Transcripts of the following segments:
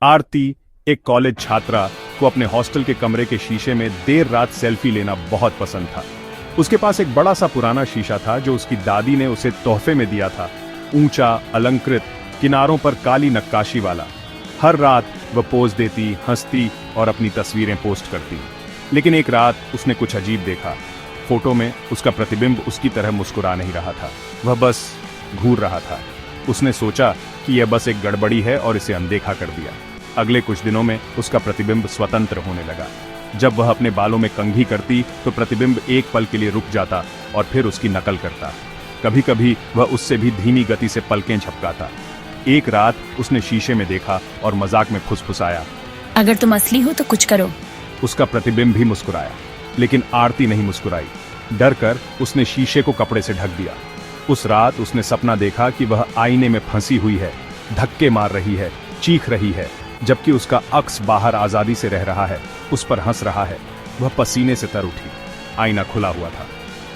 आरती, एक कॉलेज छात्रा को अपने हॉस्टल के कमरे के शीशे में देर रात सेल्फी लेना बहुत पसंद था। उसके पास एक बड़ा सा पुराना शीशा था जो उसकी दादी ने उसे तोहफे में दिया था। ऊंचा, अलंकृत, किनारों पर काली नक्काशी वाला। हर रात वह पोज देती, हंसती और अपनी तस्वीरें पोस्ट करती। लेकिन एक रात उसने कुछ अजीब देखा। फोटो में उसका प्रतिबिंब उसकी तरह मुस्कुरा नहीं रहा था, वह बस घूर रहा था। उसने सोचा कि यह बस एक गड़बड़ी है और इसे अनदेखा कर दिया। अगले कुछ दिनों में उसका प्रतिबिंब स्वतंत्र होने लगा। जब वह अपने बालों में कंघी करती तो प्रतिबिंब एक पल के लिए रुक जाता और फिर उसकी नकल करता। कभी कभी वह उससे भी धीमी गति से पलकें झपकाता। एक रात उसने शीशे में देखा और मजाक में फुसफुसाया, अगर तुम असली हो तो कुछ करो। उसका प्रतिबिंब भी मुस्कुराया, लेकिन आरती नहीं मुस्कुराई। डर कर उसने शीशे को कपड़े से ढक दिया। उस रात उसने सपना देखा कि वह आईने में फंसी हुई है, धक्के मार रही है, चीख रही है, जबकि उसका अक्स बाहर आजादी से रह रहा है, उस पर हंस रहा है। वह पसीने से तर उठी। आईना खुला हुआ था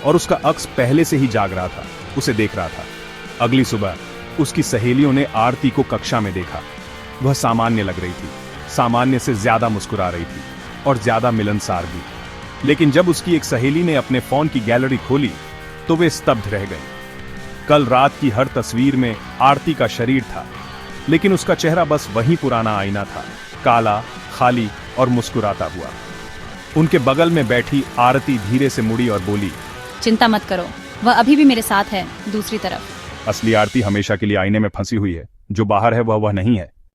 और उसका अक्स पहले से ही जाग रहा था, उसे देख रहा था। अगली सुबह उसकी सहेलियों ने आरती को कक्षा में देखा। वह सामान्य लग रही थी, सामान्य से ज्यादा मुस्कुरा रही थी और ज्यादा मिलनसार भी। लेकिन जब उसकी एक सहेली ने अपने फोन की गैलरी खोली तो वे स्तब्ध रह गए। कल रात की हर तस्वीर में आरती का शरीर था, लेकिन उसका चेहरा बस वही पुराना आईना था, काला, खाली और मुस्कुराता हुआ। उनके बगल में बैठी आरती धीरे से मुड़ी और बोली, चिंता मत करो, वह अभी भी मेरे साथ है, दूसरी तरफ। असली आरती हमेशा के लिए आईने में फंसी हुई है, जो बाहर है वह नहीं है।